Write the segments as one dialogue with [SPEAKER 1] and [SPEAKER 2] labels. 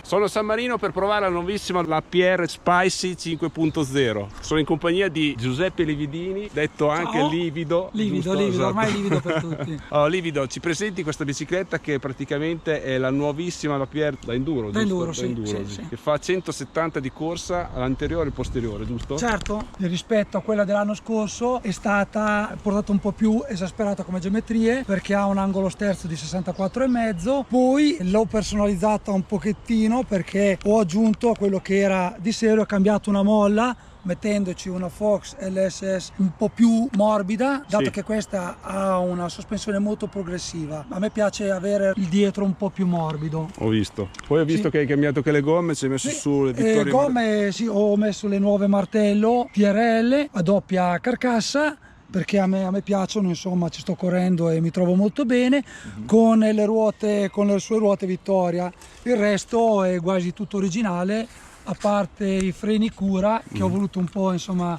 [SPEAKER 1] Sono a San Marino per provare la nuovissima PR Spicy 5.0. Sono in compagnia di Giuseppe Lividini, detto anche Livido.
[SPEAKER 2] Livido,
[SPEAKER 1] giusto?
[SPEAKER 2] Livido,
[SPEAKER 1] Esatto.
[SPEAKER 2] ormai Livido per tutti.
[SPEAKER 1] Allora, Livido, ci presenti questa bicicletta che praticamente è la nuovissima PR da enduro,
[SPEAKER 2] Da
[SPEAKER 1] giusto?
[SPEAKER 2] enduro, sì,
[SPEAKER 1] enduro,
[SPEAKER 2] sì.
[SPEAKER 1] che fa 170 di corsa all'anteriore e posteriore, giusto?
[SPEAKER 2] Certo, rispetto a quella dell'anno scorso è stata portata un po' più esasperata come geometrie, perché ha un angolo sterzo di 64,5. Poi l'ho personalizzata un pochettino perché ho aggiunto a quello che era di serie, ho cambiato una molla mettendoci una Fox LSS un po' più morbida, dato
[SPEAKER 1] Sì.
[SPEAKER 2] che questa ha una sospensione molto progressiva. A me piace avere il dietro un po' più morbido.
[SPEAKER 1] Ho visto. Poi ho visto
[SPEAKER 2] Sì.
[SPEAKER 1] che hai cambiato anche le gomme, ci hai messo su le vittorie.
[SPEAKER 2] Gomme, sì, ho messo le nuove Martello TRL a doppia carcassa, perché a me piacciono, insomma, ci sto correndo e mi trovo molto bene, con le ruote, con le sue ruote Vittoria. Il resto è quasi tutto originale, a parte i freni Cura, che ho voluto un po', insomma,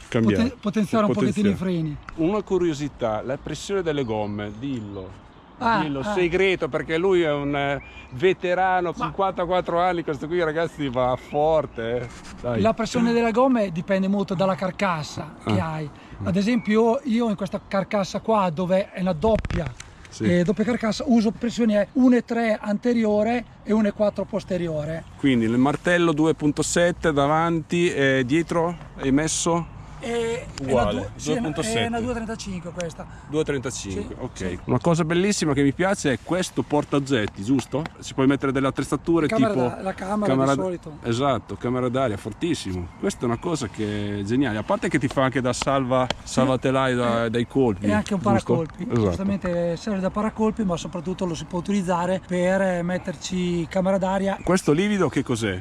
[SPEAKER 2] potenziare un pochettino i freni.
[SPEAKER 1] Una curiosità, la pressione delle gomme, dillo. Dillo,
[SPEAKER 2] Ah.
[SPEAKER 1] segreto, perché lui è un veterano, 54 anni, questo qui ragazzi va forte. Dai.
[SPEAKER 2] La pressione delle gomme dipende molto dalla carcassa che hai. Ad esempio io in questa carcassa qua, dove è una doppia carcassa, uso pressioni 1,3 anteriore e 1,4 posteriore.
[SPEAKER 1] Quindi il martello 2.7 davanti e dietro hai messo? Uguale, 2.7.
[SPEAKER 2] È una 2,35 questa.
[SPEAKER 1] 2.35,
[SPEAKER 2] Sì,
[SPEAKER 1] ok.
[SPEAKER 2] sì.
[SPEAKER 1] Una cosa bellissima che mi piace è questo portaoggetti, giusto? Si puoi mettere delle attrezzature
[SPEAKER 2] La camera di solito.
[SPEAKER 1] Esatto, camera d'aria, fortissimo. Questa è una cosa che è geniale. A parte che ti fa anche da salvatelaio dai colpi.
[SPEAKER 2] E anche un
[SPEAKER 1] giusto?
[SPEAKER 2] paracolpi.
[SPEAKER 1] Esatto.
[SPEAKER 2] Giustamente serve da paracolpi, ma soprattutto lo si può utilizzare per metterci camera d'aria.
[SPEAKER 1] Questo livido che cos'è?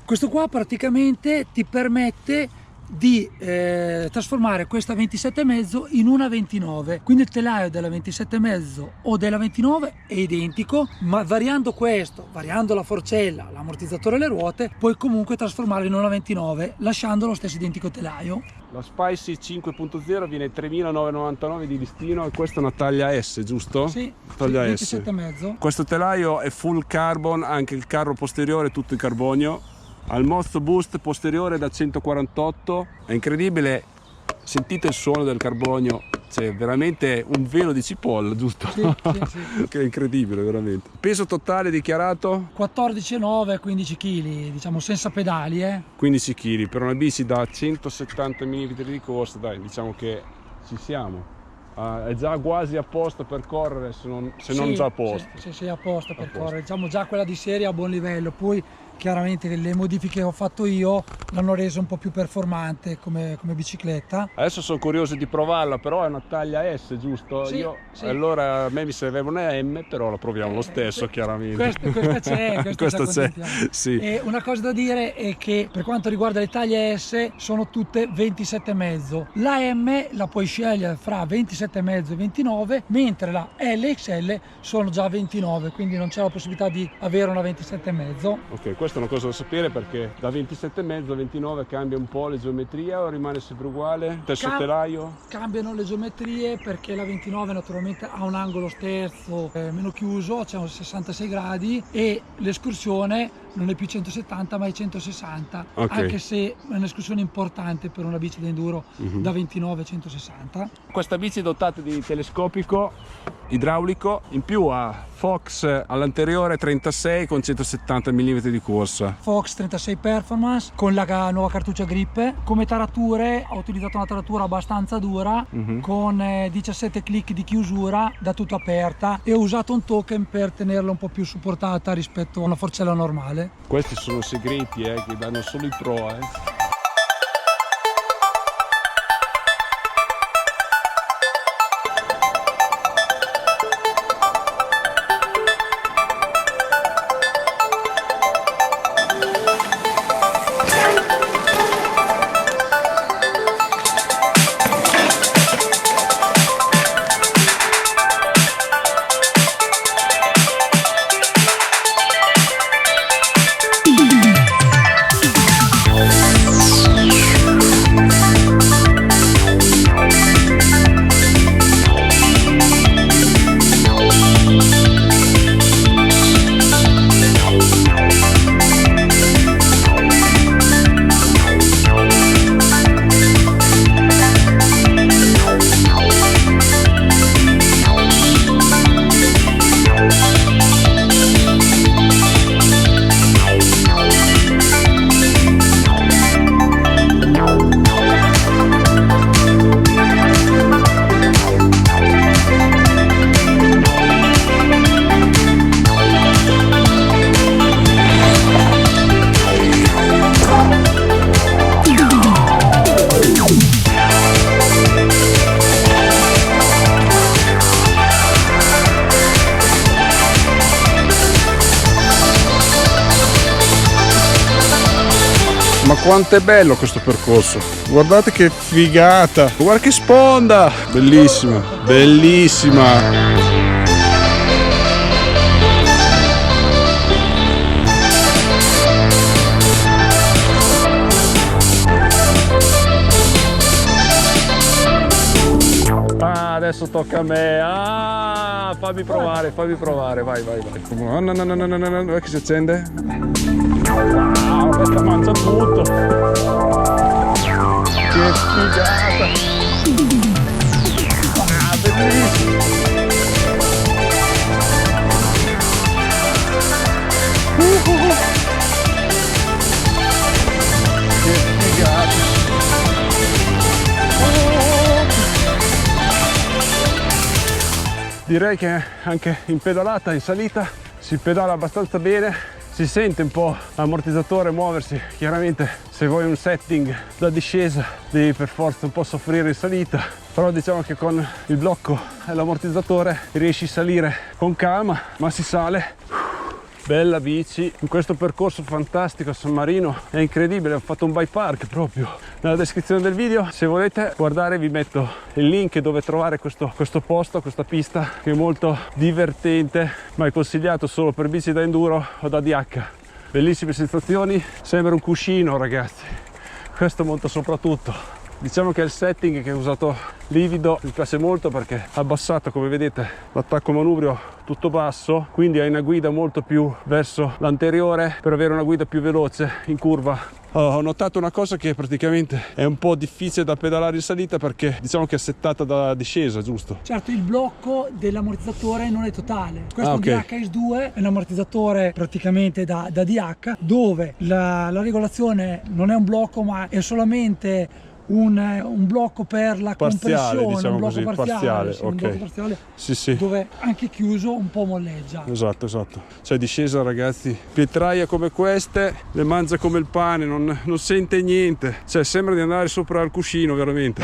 [SPEAKER 2] Questo qua praticamente ti permette di trasformare questa 27,5 in una 29, quindi il telaio della 27,5 o della 29 è identico, ma variando questo, variando la forcella, l'ammortizzatore e le ruote, puoi comunque trasformarlo in una 29 lasciando lo stesso identico telaio.
[SPEAKER 1] La Spicy 5.0 viene 3.999 di listino e questa è una taglia S, giusto?
[SPEAKER 2] Sì,
[SPEAKER 1] taglia S.
[SPEAKER 2] 27,5.
[SPEAKER 1] Questo telaio è full carbon, anche il carro posteriore è tutto in carbonio. Al Mozzo Boost posteriore da 148, è incredibile, sentite il suono del carbonio, c'è veramente un velo di cipolla, giusto?
[SPEAKER 2] Sì.
[SPEAKER 1] Che è incredibile veramente. Peso totale dichiarato?
[SPEAKER 2] 14,9, 15 kg, diciamo senza pedali.
[SPEAKER 1] 15 kg, per una bici da 170 mm di corsa, dai, diciamo che ci siamo. È già quasi a posto per correre, se non già a posto.
[SPEAKER 2] Sì, a posto per correre, diciamo già quella di serie a buon livello. Poi chiaramente le modifiche che ho fatto io l'hanno reso un po' più performante come bicicletta.
[SPEAKER 1] Adesso sono curioso di provarla, però è una taglia S, giusto?
[SPEAKER 2] Sì.
[SPEAKER 1] Allora a me mi serveva una M, però la proviamo lo stesso, chiaramente.
[SPEAKER 2] Questa
[SPEAKER 1] c'è. Sì.
[SPEAKER 2] E una cosa da dire è che per quanto riguarda le taglie S sono tutte 27,5. La M la puoi scegliere fra 27,5 e 29, mentre la LXL sono già 29, quindi non c'è la possibilità di avere una 27,5.
[SPEAKER 1] Ok, questa è una cosa da sapere, perché da 27,5 a 29 cambia un po' le geometrie o rimane sempre uguale? Stesso telaio?
[SPEAKER 2] Cambiano le geometrie perché la 29 naturalmente ha un angolo sterzo meno chiuso, c'è un 66 gradi e l'escursione non è più 170 ma è 160, anche se è un'escursione importante per una bici da enduro da 29 a 160.
[SPEAKER 1] Questa bici è dotata di telescopico idraulico, in più ha Fox all'anteriore 36 con 170 mm di corsa.
[SPEAKER 2] Fox 36 Performance con la nuova cartuccia grip. Come tarature ho utilizzato una taratura abbastanza dura con 17 click di chiusura da tutto aperta e ho usato un token per tenerla un po' più supportata rispetto a una forcella normale.
[SPEAKER 1] Questi sono segreti che danno solo i pro. Ma quanto è bello questo percorso, guardate che figata, guarda che sponda, bellissima, bellissima. Adesso tocca a me. Fammi provare, vai. No, no, che si accende? Wow, questa mangia tutto. Che figata. Bellissimo. Che figata. Direi che anche in pedalata, in salita, si pedala abbastanza bene, si sente un po' l'ammortizzatore muoversi. Chiaramente se vuoi un setting da discesa devi per forza un po' soffrire in salita, però diciamo che con il blocco e l'ammortizzatore riesci a salire con calma, ma si sale. Bella bici in questo percorso fantastico a San Marino, è incredibile. Ho fatto un bike park proprio nella descrizione del video, se volete guardare vi metto il link dove trovare questo posto, questa pista che è molto divertente, ma è consigliato solo per bici da enduro o da DH. Bellissime sensazioni, sembra un cuscino ragazzi, questo monta soprattutto. Diciamo che il setting che ho usato livido mi piace molto perché ha abbassato, come vedete, l'attacco manubrio tutto basso, quindi hai una guida molto più verso l'anteriore per avere una guida più veloce in curva. Ho notato una cosa che praticamente è un po' difficile da pedalare in salita perché diciamo che è settata da discesa, giusto?
[SPEAKER 2] Certo, il blocco dell'ammortizzatore non è totale. Questo
[SPEAKER 1] okay.
[SPEAKER 2] DH-S2 è un ammortizzatore praticamente da DH, dove la regolazione non è un blocco ma è solamente un blocco per la
[SPEAKER 1] parziale,
[SPEAKER 2] compressione,
[SPEAKER 1] diciamo
[SPEAKER 2] un blocco
[SPEAKER 1] così,
[SPEAKER 2] parziale,
[SPEAKER 1] okay.
[SPEAKER 2] un blocco parziale,
[SPEAKER 1] sì.
[SPEAKER 2] dove anche chiuso un po' molleggia.
[SPEAKER 1] Esatto. Cioè discesa ragazzi, pietraia come queste, le mangia come il pane, non sente niente, cioè sembra di andare sopra al cuscino veramente.